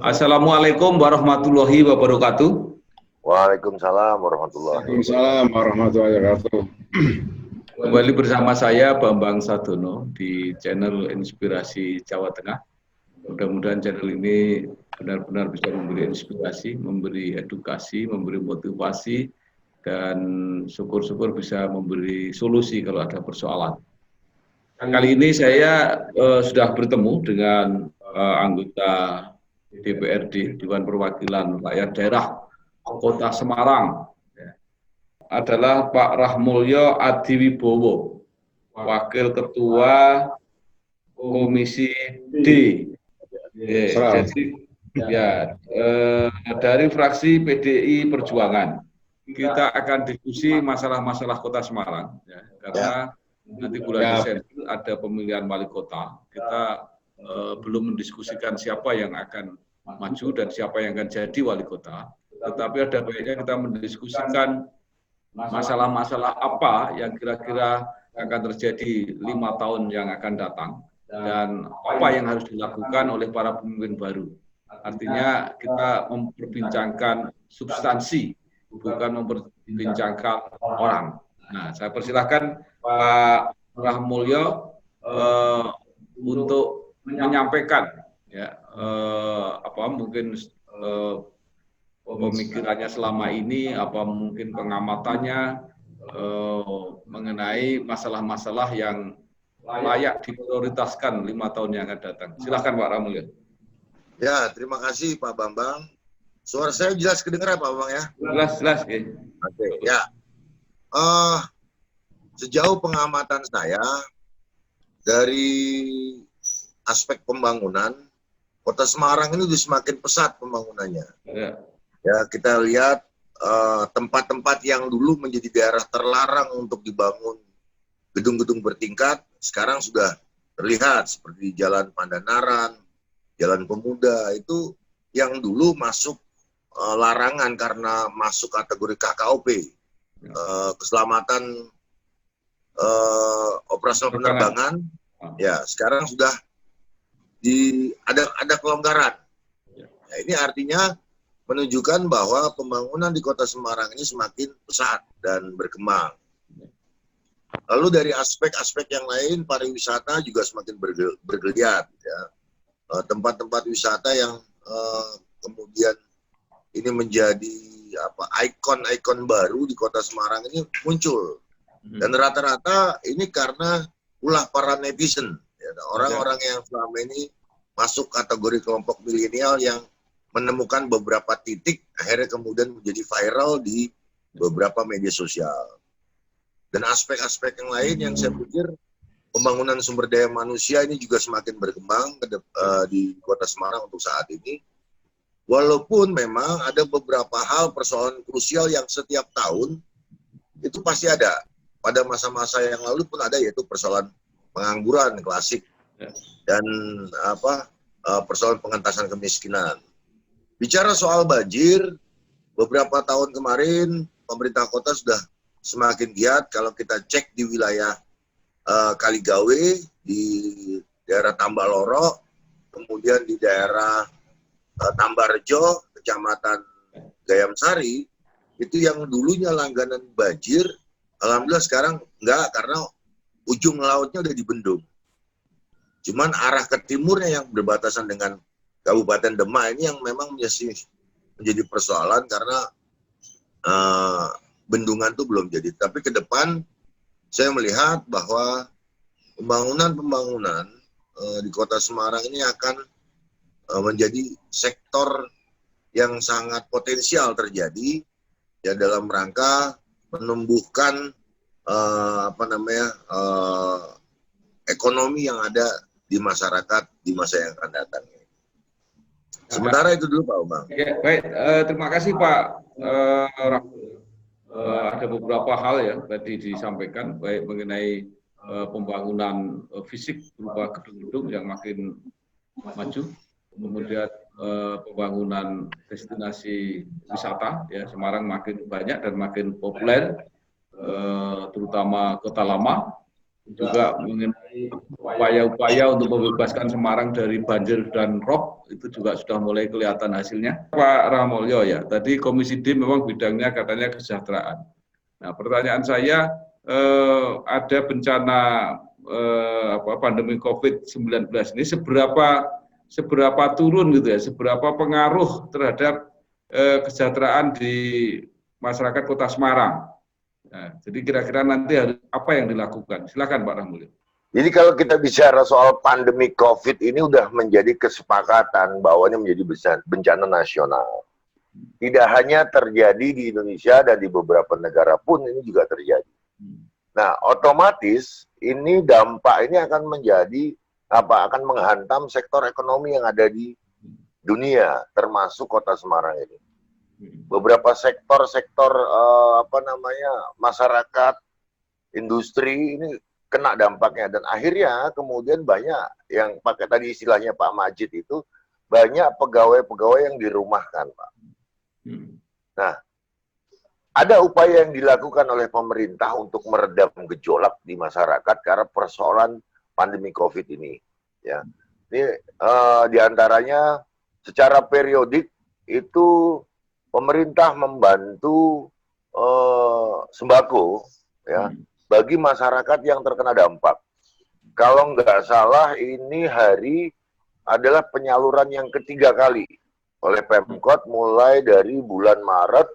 Assalamualaikum warahmatullahi wabarakatuh. Waalaikumsalam warahmatullahi wabarakatuh. Kembali bersama saya Bambang Sadono di channel Inspirasi Jawa Tengah. Mudah-mudahan channel ini benar-benar bisa memberi inspirasi, memberi edukasi, memberi motivasi, dan syukur-syukur bisa memberi solusi kalau ada persoalan. Kali ini saya sudah bertemu dengan anggota DPRD, Dewan Perwakilan Rakyat Daerah Kota Semarang, adalah Pak Rahmulyo Adiwibowo, Wakil Ketua Komisi D. Jadi dari fraksi PDI Perjuangan. Kita akan diskusi masalah-masalah Kota Semarang, karena nanti bulan Desember ada pemilihan wali kota. Kita belum mendiskusikan siapa yang akan maju dan siapa yang akan jadi wali kota. Tetapi ada baiknya kita mendiskusikan masalah-masalah apa yang kira-kira akan terjadi 5 tahun yang akan datang dan apa yang harus dilakukan oleh para pemimpin baru. Artinya kita memperbincangkan substansi, bukan memperbincangkan orang. Nah, saya persilahkan Pak Rahmulyo untuk menyampaikan mungkin pemikirannya selama ini, apa mungkin pengamatannya mengenai masalah-masalah yang layak diprioritaskan 5 tahun yang akan datang. Silakan Pak Rahmulyo. Ya, terima kasih Pak Bambang. Suara saya jelas kedengaran Pak Bambang ya? Jelas. Oke, ya. Sejauh pengamatan saya dari aspek pembangunan, Kota Semarang ini sudah semakin pesat pembangunannya. Ya, kita lihat tempat-tempat yang dulu menjadi daerah terlarang untuk dibangun gedung-gedung bertingkat, sekarang sudah terlihat seperti Jalan Pandanaran, Jalan Pemuda, itu yang dulu masuk larangan karena masuk kategori KKOP, keselamatan operasional penerbangan, ya sekarang sudah ada kelonggaran. Nah, ini artinya menunjukkan bahwa pembangunan di Kota Semarang ini semakin pesat dan berkembang. Lalu dari aspek-aspek yang lain, pariwisata juga semakin bergeliat. Ya. Tempat-tempat wisata yang kemudian ini menjadi ikon-ikon baru di Kota Semarang ini muncul. Dan rata-rata ini karena ulah para netizen. Orang-orang yang selama ini masuk kategori kelompok milenial yang menemukan beberapa titik, akhirnya kemudian menjadi viral di beberapa media sosial. Dan aspek-aspek yang lain yang saya pikir pembangunan sumber daya manusia ini juga semakin berkembang di Kota Semarang untuk saat ini. Walaupun memang ada beberapa hal persoalan krusial yang setiap tahun itu pasti ada. Pada masa-masa yang lalu pun ada, yaitu persoalan pengangguran klasik dan persoalan pengentasan kemiskinan. Bicara soal banjir, beberapa tahun kemarin pemerintah kota sudah semakin giat. Kalau kita cek di wilayah Kaligawe, di daerah Tambaloro, kemudian di daerah Tambarjo, Kecamatan Gayamsari, itu yang dulunya langganan banjir, alhamdulillah sekarang enggak, karena ujung lautnya udah dibendung. Cuman arah ke timurnya yang berbatasan dengan Kabupaten Demak ini yang memang menjadi persoalan karena bendungan itu belum jadi. Tapi ke depan saya melihat bahwa pembangunan di Kota Semarang ini akan menjadi sektor yang sangat potensial terjadi ya dalam rangka menumbuhkan ekonomi yang ada di masyarakat di masa yang akan datang. Sementara itu dulu Pak Umang. Ya, baik, terima kasih Pak. Ada beberapa hal yang tadi disampaikan, baik mengenai pembangunan fisik berupa gedung-gedung yang makin maju, kemudian pembangunan destinasi wisata, ya Semarang makin banyak dan makin populer, terutama Kota Lama. juga mengenai upaya-upaya untuk membebaskan Semarang dari banjir dan rob itu juga sudah mulai kelihatan hasilnya. Pak Ramulyo ya, tadi Komisi D memang bidangnya katanya kesejahteraan. Nah, pertanyaan saya ada bencana pandemi COVID-19 ini seberapa turun gitu ya, seberapa pengaruh terhadap kesejahteraan di masyarakat Kota Semarang. Nah, jadi kira-kira nanti harus apa yang dilakukan? Silakan Pak Ramulyo. Jadi kalau kita bicara soal pandemi COVID ini udah menjadi kesepakatan bahwa ini menjadi bencana nasional. Tidak hanya terjadi di Indonesia dan di beberapa negara pun ini juga terjadi. Nah, otomatis ini dampak ini akan menjadi akan menghantam sektor ekonomi yang ada di dunia, termasuk Kota Semarang ini. Beberapa sektor-sektor masyarakat, industri ini kena dampaknya, dan akhirnya kemudian banyak yang pakai tadi istilahnya Pak Majid itu, banyak pegawai-pegawai yang dirumahkan, Pak. Nah, ada upaya yang dilakukan oleh pemerintah untuk meredam gejolak di masyarakat karena persoalan pandemi COVID ini. Ya, ini diantaranya secara periodik itu pemerintah membantu sembako, ya, bagi masyarakat yang terkena dampak. Kalau nggak salah ini hari adalah penyaluran yang ketiga kali oleh Pemkot mulai dari bulan Maret,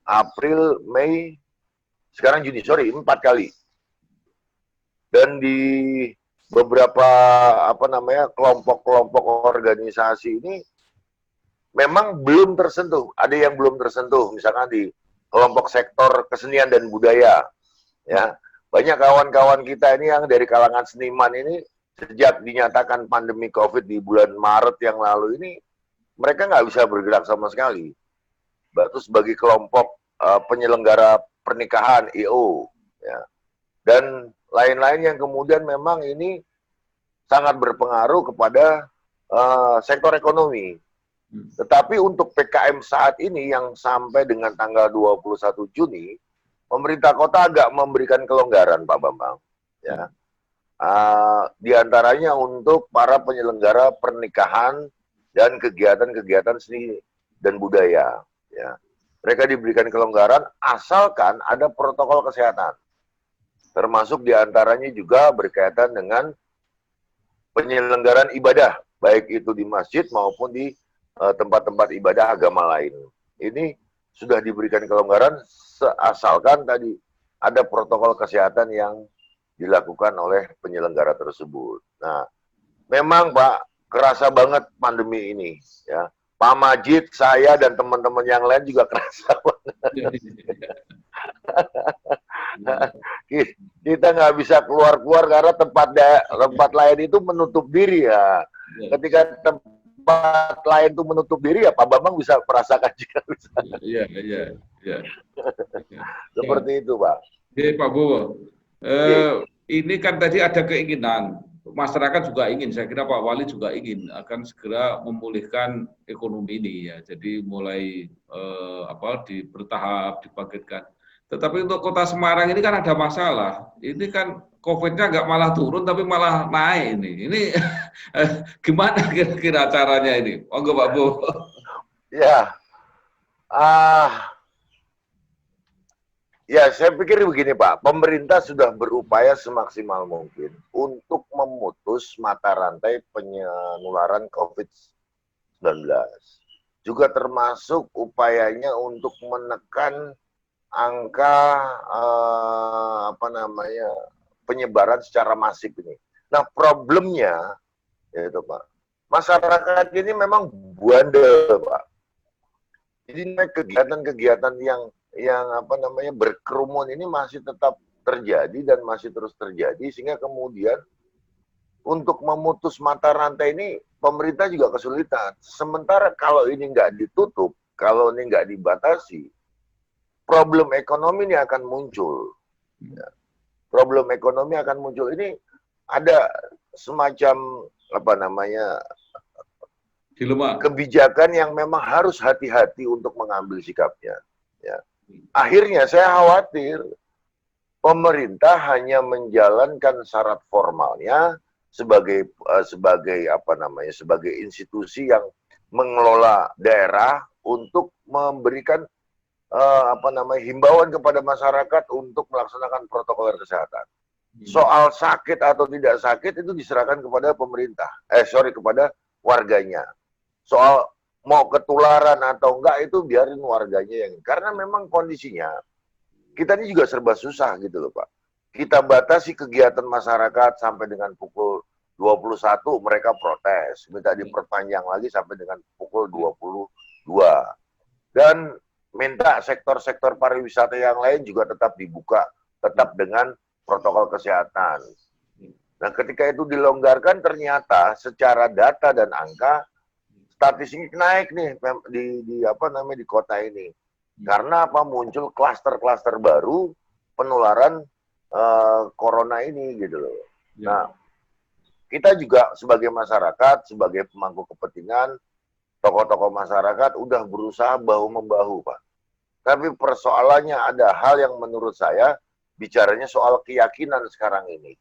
April, Mei, sekarang Juni, 4 kali. Dan di beberapa kelompok-kelompok organisasi ini memang belum tersentuh. Ada yang belum tersentuh, misalkan di kelompok sektor kesenian dan budaya. Ya, banyak kawan-kawan kita ini yang dari kalangan seniman ini sejak dinyatakan pandemi COVID di bulan Maret yang lalu ini, mereka nggak bisa bergerak sama sekali. Terus bagi kelompok penyelenggara pernikahan I.O. ya, dan lain-lain yang kemudian memang ini sangat berpengaruh kepada sektor ekonomi. Tetapi untuk PKM saat ini yang sampai dengan tanggal 21 Juni, pemerintah kota agak memberikan kelonggaran, Pak Bambang. Ya. Di antaranya untuk para penyelenggara pernikahan dan kegiatan-kegiatan seni dan budaya. Ya. Mereka diberikan kelonggaran asalkan ada protokol kesehatan. Termasuk diantaranya juga berkaitan dengan penyelenggaraan ibadah, baik itu di masjid maupun di tempat-tempat ibadah agama lain. Ini sudah diberikan kelonggaran asalkan tadi ada protokol kesehatan yang dilakukan oleh penyelenggara tersebut. Nah, memang Pak, kerasa banget pandemi ini. Ya, Pak Majid, saya dan teman-teman yang lain juga kerasa banget. Kita nggak bisa keluar-keluar karena tempat lain itu menutup diri ya. Ketika tempat lain itu menutup diri ya Pak Bambang bisa merasakan juga. Iya. Seperti itu Pak. Oke Pak Bowo, ini kan tadi ada keinginan, masyarakat juga ingin, saya kira Pak Wali juga ingin akan segera memulihkan ekonomi ini ya. Jadi mulai bertahap dibangkitkan. Tetapi untuk Kota Semarang ini kan ada masalah. Ini kan COVID-nya nggak malah turun, tapi malah naik ini. Ini gimana kira-kira caranya ini? Monggo Pak Bu. Ya, ya saya pikir begini Pak. Pemerintah sudah berupaya semaksimal mungkin untuk memutus mata rantai penularan COVID-19. Juga termasuk upayanya untuk menekan angka penyebaran secara masif ini. Nah problemnya yaitu Pak, masyarakat ini memang bandel Pak. Jadi kegiatan-kegiatan yang berkerumun ini masih tetap terjadi dan masih terus terjadi, sehingga kemudian untuk memutus mata rantai ini pemerintah juga kesulitan. Sementara kalau ini nggak ditutup, kalau ini nggak dibatasi, problem ekonomi ini akan muncul. Ya. Problem ekonomi akan muncul. Ini ada semacam kebijakan yang memang harus hati-hati untuk mengambil sikapnya. Ya. Akhirnya saya khawatir pemerintah hanya menjalankan syarat formalnya sebagai sebagai institusi yang mengelola daerah untuk memberikan himbauan kepada masyarakat untuk melaksanakan protokol kesehatan. Soal sakit atau tidak sakit itu diserahkan kepada pemerintah, kepada warganya. Soal mau ketularan atau enggak itu biarin warganya yang, karena memang kondisinya kita ini juga serba susah gitu loh Pak. Kita batasi kegiatan masyarakat sampai dengan pukul 21 mereka protes, minta diperpanjang lagi sampai dengan pukul 22. Dan minta sektor-sektor pariwisata yang lain juga tetap dibuka, tetap dengan protokol kesehatan. Nah, ketika itu dilonggarkan ternyata secara data dan angka statistik naik nih di kota ini. Karena apa? Muncul klaster-klaster baru penularan corona ini gitu loh. Nah, kita juga sebagai masyarakat, sebagai pemangku kepentingan, tokoh-tokoh masyarakat udah berusaha bahu-membahu, Pak. Tapi persoalannya ada hal yang menurut saya bicaranya soal keyakinan sekarang ini.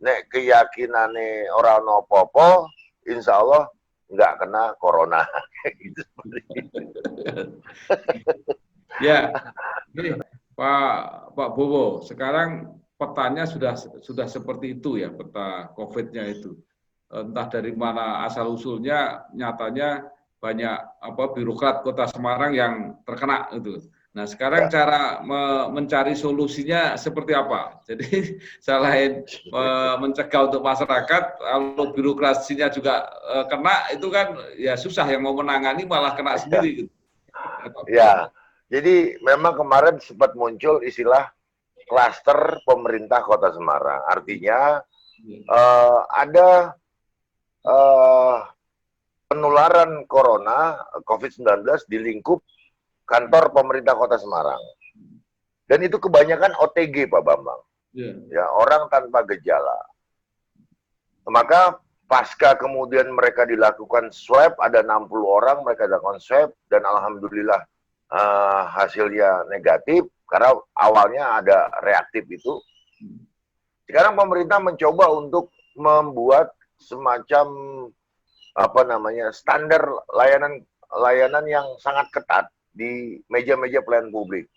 Nek keyakinannya orang no-popo, insya Allah nggak kena corona. Gitu. Ya, ini Pak Bowo, sekarang petanya sudah seperti itu ya, peta COVID-nya itu. Entah dari mana asal usulnya, nyatanya banyak birokrat Kota Semarang yang terkena itu. Nah, sekarang cara mencari solusinya seperti apa? Jadi selain mencegah untuk masyarakat, kalau birokrasinya juga kena, itu kan ya susah, yang mau menangani malah kena sendiri. Gitu. Ya, jadi memang kemarin sempat muncul istilah klaster pemerintah Kota Semarang. Artinya ada penularan corona COVID-19 di lingkup kantor pemerintah Kota Semarang. Dan itu kebanyakan OTG, Pak Bambang. Ya, orang tanpa gejala. Maka pasca kemudian mereka dilakukan swab, ada 60 orang mereka dilakukan swab, dan alhamdulillah hasilnya negatif, karena awalnya ada reaktif itu. Sekarang pemerintah mencoba untuk membuat semacam standar layanan yang sangat ketat di meja-meja pelayanan publik.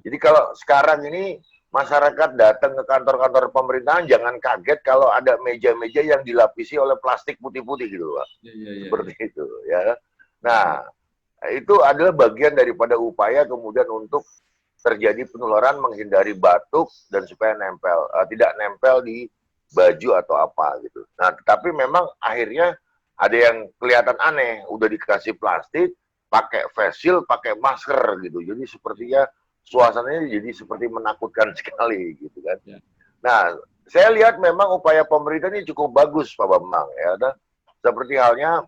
Jadi kalau sekarang ini masyarakat datang ke kantor-kantor pemerintahan, jangan kaget kalau ada meja-meja yang dilapisi oleh plastik putih-putih gitu, Pak. Seperti itu, ya. Nah, itu adalah bagian daripada upaya kemudian untuk terjadi penularan, menghindari batuk dan supaya tidak nempel di baju atau apa gitu. Nah, tetapi memang akhirnya ada yang kelihatan aneh, udah dikasih plastik, pakai face shield, pakai masker gitu. Jadi sepertinya suasananya jadi seperti menakutkan sekali gitu kan. Nah, saya lihat memang upaya pemerintah ini cukup bagus, Pak Bambang, ya. Seperti halnya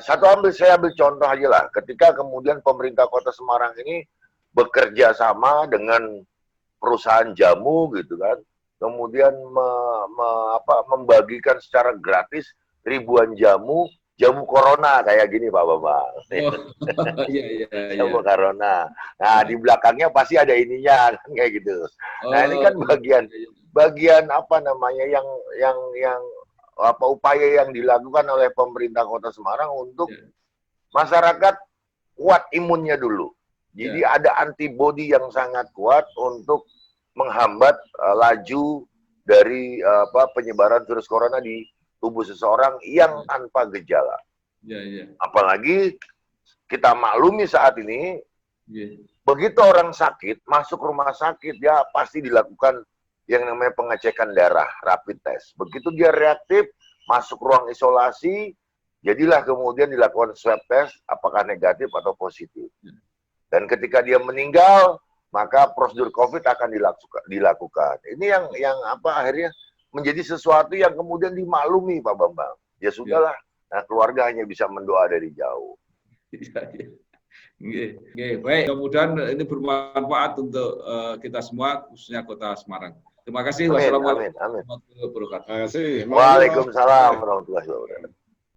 saya ambil contoh aja lah. Ketika kemudian pemerintah Kota Semarang ini bekerja sama dengan perusahaan jamu gitu kan, kemudian membagikan secara gratis ribuan jamu corona kayak gini, Pak Bambang. Jamu corona. Nah, di belakangnya pasti ada ininya kan kayak gitu. Nah, ini kan bagian upaya yang dilakukan oleh pemerintah Kota Semarang untuk masyarakat kuat imunnya dulu. Jadi ada antibodi yang sangat kuat untuk menghambat laju dari penyebaran virus corona di tubuh seseorang yang tanpa gejala. Apalagi kita maklumi saat ini, begitu orang sakit, masuk rumah sakit, dia pasti dilakukan yang namanya pengecekan darah, rapid test. Begitu dia reaktif, masuk ruang isolasi, jadilah kemudian dilakukan swab test, apakah negatif atau positif. Dan ketika dia meninggal, maka prosedur COVID akan dilakukan. Ini yang akhirnya menjadi sesuatu yang kemudian dimaklumi, Pak Bambang. Ya sudahlah, nah, keluarga hanya bisa mendoa dari jauh. Baik, mudah-mudahan ini bermanfaat untuk kita semua, khususnya Kota Semarang. Terima kasih. Wassalamualaikum warahmatullahi wabarakatuh. Waalaikumsalam warahmatullahi wabarakatuh.